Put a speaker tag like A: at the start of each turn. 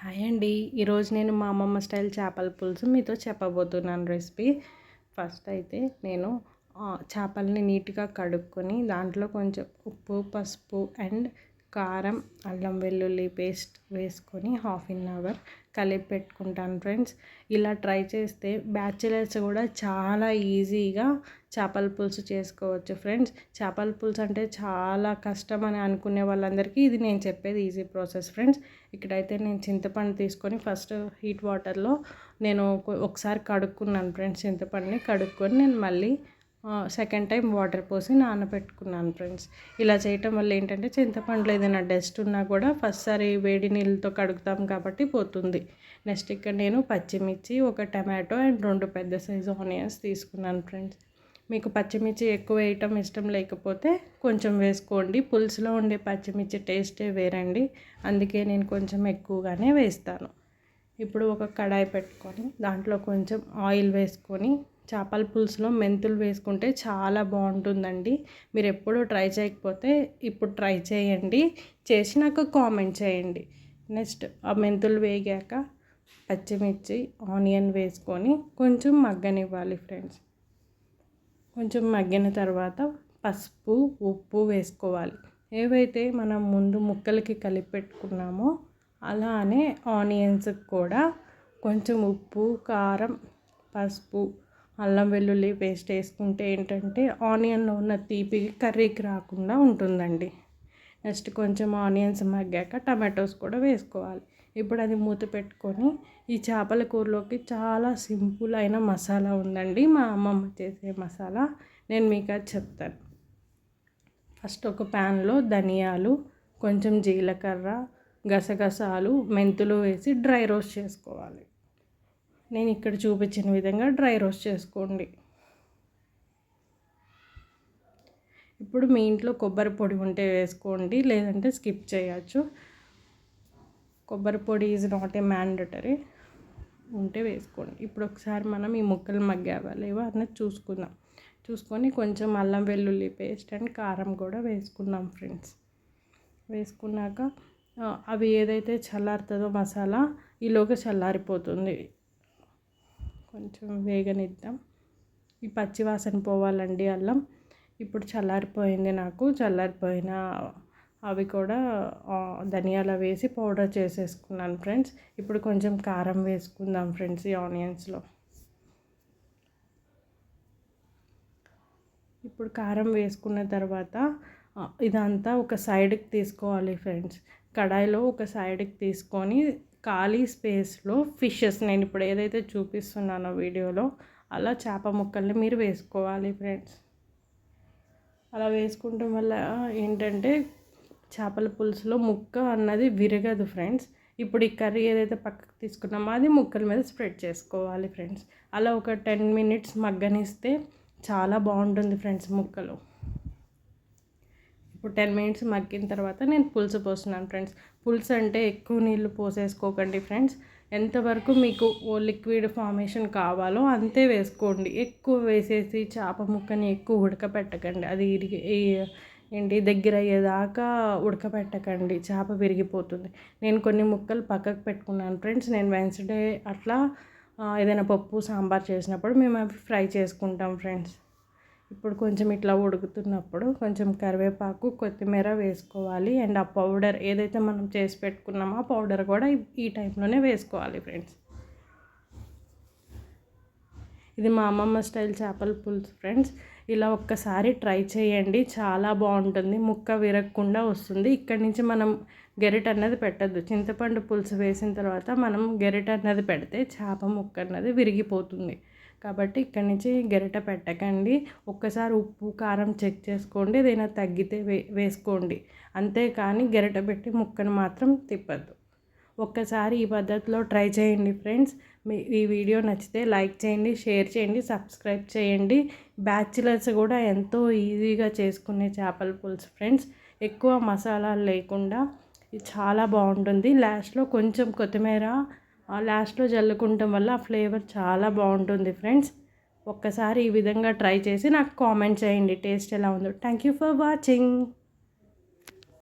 A: Hi అండి. ఈరోజు నేను మా అమ్మమ్మ స్టైల్ చేపల పులుసు మీతో చెప్పబోతున్నాను రెసిపీ. ఫస్ట్ అయితే నేను చేపల్ని నీట్గా కడుక్కొని దాంట్లో కొంచెం ఉప్పు, పసుపు అండ్ కారం, అల్లం వెల్లుల్లి పేస్ట్ వేసుకొని హాఫ్ అన్ అవర్ కలిపి పెట్టుకుంటాను ఫ్రెండ్స్. ఇలా ట్రై చేస్తే బ్యాచిలర్స్ కూడా చాలా ఈజీగా చేపల పులుసు చేసుకోవచ్చు ఫ్రెండ్స్. చేపల పులుసు అంటే చాలా కష్టం అని అనుకునే వాళ్ళందరికీ ఇది నేను చెప్పేది ఈజీ ప్రాసెస్ ఫ్రెండ్స్. ఇక్కడైతే నేను చింతపండు తీసుకొని ఫస్ట్ హీట్ వాటర్లో నేను ఒకసారి కడుక్కున్నాను ఫ్రెండ్స్. చింతపండుని కడుక్కొని నేను మళ్ళీ సెకండ్ టైం వాటర్ పోసి నానబెట్టుకున్నాను ఫ్రెండ్స్. ఇలా చేయటం వల్ల ఏంటంటే చింతపండులో ఏదైనా డస్ట్ ఉన్నా కూడా ఫస్ట్ సారి వేడి నీళ్ళతో కడుగుతాం కాబట్టి పోతుంది. నెక్స్ట్ ఇక్కడ నేను పచ్చిమిర్చి, ఒక టమాటో అండ్ 2 పెద్ద సైజు ఆనియన్స్ తీసుకున్నాను ఫ్రెండ్స్. మీకు పచ్చిమిర్చి ఎక్కువ వేయటం ఇష్టం లేకపోతే కొంచెం వేసుకోండి. పులుసులో ఉండే పచ్చిమిర్చి టేస్టే వేరండి, అందుకే నేను కొంచెం ఎక్కువగానే వేస్తాను. ఇప్పుడు ఒక కడాయి పెట్టుకొని దాంట్లో కొంచెం ఆయిల్ వేసుకొని చేపల పులుసులో మెంతులు వేసుకుంటే చాలా బాగుంటుందండి. మీరు ఎప్పుడూ ట్రై చేయకపోతే ఇప్పుడు ట్రై చేయండి, చేసి నాకు కామెంట్ చేయండి. నెక్స్ట్ ఆ మెంతులు వేగాక పచ్చిమిర్చి, ఆనియన్ వేసుకొని కొంచెం మగ్గనివ్వాలి ఫ్రెండ్స్. కొంచెం మగ్గిన తర్వాత పసుపు, ఉప్పు వేసుకోవాలి. ఏవైతే మనం ముందు ముక్కలకి కలిపి పెట్టుకున్నామో అలానే ఆనియన్స్కి కూడా కొంచెం ఉప్పు, కారం, పసుపు, అల్లం వెల్లుల్లి పేస్ట్ వేసుకుంటే ఏంటంటే ఆనియన్లో ఉన్న తీపి కర్రీకి రాకుండా ఉంటుందండి. నెక్స్ట్ కొంచెం ఆనియన్స్ మగ్గాక టమాటోస్ కూడా వేసుకోవాలి. ఇప్పుడు అది మూత పెట్టుకొని ఈ చేపల కూరలోకి చాలా సింపుల్ అయిన మసాలా ఉందండి, మా అమ్మమ్మ చేసే మసాలా. నేను మీకు అది చెప్తాను. ఫస్ట్ ఒక ప్యాన్లో ధనియాలు, కొంచెం జీలకర్ర, గసగసాలు, మెంతులు వేసి డ్రై రోస్ట్ చేసుకోవాలి. నేను ఇక్కడ చూపించిన విధంగా డ్రై రోస్ట్ చేసుకోండి. ఇప్పుడు మీ ఇంట్లో కొబ్బరి పొడి ఉంటే వేసుకోండి, లేదంటే స్కిప్ చేయొచ్చు. కొబ్బరి పొడి ఈజ్ నాట్ ఏ మ్యాండటరీ, ఉంటే వేసుకోండి. ఇప్పుడు ఒకసారి మనం ఈ ముక్కలు మగ్గావా లేవో అన్నది చూసుకొని కొంచెం అల్లం వెల్లుల్లి పేస్ట్ అండ్ కారం కూడా వేసుకున్నాం ఫ్రెండ్స్. వేసుకున్నాక అవి ఏదైతే చల్లారుతుందో మసాలా ఈలోగా చల్లారిపోతుంది. కొంచెం వేగనిద్దాం. ఈ పచ్చివాసన పోవాలండి అల్లం. ఇప్పుడు చల్లారిపోయింది. చల్లారిపోయిన అవి కూడా ధనియాల వేసి పౌడర్ చేసేసుకున్నాను ఫ్రెండ్స్. ఇప్పుడు కొంచెం కారం వేసుకుందాం ఫ్రెండ్స్ ఈ ఆనియన్స్లో. ఇప్పుడు కారం వేసుకున్న తర్వాత ఇదంతా ఒక సైడ్కి తీసుకోవాలి ఫ్రెండ్స్. కడాయిలో ఒక సైడ్కి తీసుకొని ఖాళీ స్పేస్లో ఫిషెస్, నేను ఇప్పుడు ఏదైతే చూపిస్తున్నానో వీడియోలో అలా చేప ముక్కల్ని మీరు వేసుకోవాలి ఫ్రెండ్స్. అలా వేసుకుంటాం వల్ల ఏంటంటే చేపల పులుసులో ముక్క అన్నది విరగదు ఫ్రెండ్స్. ఇప్పుడు ఈ కర్రీ ఏదైతే పక్కకు తీసుకున్నామో అది ముక్కల మీద స్ప్రెడ్ చేసుకోవాలి ఫ్రెండ్స్. అలా ఒక 10 మినిట్స్ మగ్గనిస్తే చాలా బాగుంటుంది ఫ్రెండ్స్ ముక్కలు. ఇప్పుడు 10 మినిట్స్ మగ్గిన తర్వాత నేను పులుసు పోస్తున్నాను ఫ్రెండ్స్. పులుసు అంటే ఎక్కువ నీళ్ళు పోసేసుకోకండి ఫ్రెండ్స్. ఎంతవరకు మీకు లిక్విడ్ ఫార్మేషన్ కావాలో అంతే వేసుకోండి. ఎక్కువ వేసేసి చేప ముక్కని ఎక్కువ ఉడకపెట్టకండి. అది దగ్గర అయ్యేదాకా ఉడకపెట్టకండి, చేప విరిగిపోతుంది. నేను కొన్ని ముక్కలు పక్కకు పెట్టుకున్నాను ఫ్రెండ్స్. నేను వెన్స్డే అట్లా ఏదైనా పప్పు, సాంబార్ చేసినప్పుడు మేము అవి ఫ్రై చేసుకుంటాం ఫ్రెండ్స్. ఇప్పుడు కొంచెం ఇట్లా ఉడుకుతున్నప్పుడు కొంచెం కరివేపాకు, కొత్తిమీర వేసుకోవాలి. అండ్ ఆ పౌడర్ ఏదైతే మనం చేసి పెట్టుకున్నామో ఆ పౌడర్ కూడా ఈ టైంలోనే వేసుకోవాలి ఫ్రెండ్స్. ఇది మా అమ్మమ్మ స్టైల్ చేపల పులుసు ఫ్రెండ్స్. ఇలా ఒక్కసారి ట్రై చేయండి, చాలా బాగుంటుంది. ముక్క విరగకుండా వస్తుంది. ఇక్కడి నుంచి మనం గెరిట అన్నది పెట్టద్దు. చింతపండు పులుసు వేసిన తర్వాత మనం గెరిట అన్నది పెడితే చేప ముక్క అన్నది విరిగిపోతుంది. కాబట్టి ఇక్కడి నుంచి గెరిట పెట్టకండి. ఒక్కసారి ఉప్పు, కారం చెక్ చేసుకోండి. ఏదైనా తగ్గితే వేసుకోండి. అంతేకాని గెరిట పెట్టి ముక్కను మాత్రం తిప్పద్దు. ఒక్కసారి ఈ పద్ధతిలో ట్రై చేయండి ఫ్రెండ్స్. ఈ వీడియో నచ్చితే లైక్ చేయండి, షేర్ చేయండి, సబ్స్క్రైబ్ చేయండి. బ్యాచిలర్స్ కూడా ఎంతో ఈజీగా చేసుకునే చేపల పులుసు ఫ్రెండ్స్. ఎక్కువ మసాలాలు లేకుండా చాలా బాగుంటుంది. లాస్ట్లో కొంచెం కొత్తిమీర లాస్ట్లో జల్లుకుంటాం వల్ల ఆ ఫ్లేవర్ చాలా బాగుంటుంది ఫ్రెండ్స్. ఒక్కసారి ఈ విధంగా ట్రై చేసి నాకు కామెంట్ చేయండి టేస్ట్ ఎలా ఉందో. Thank you for watching.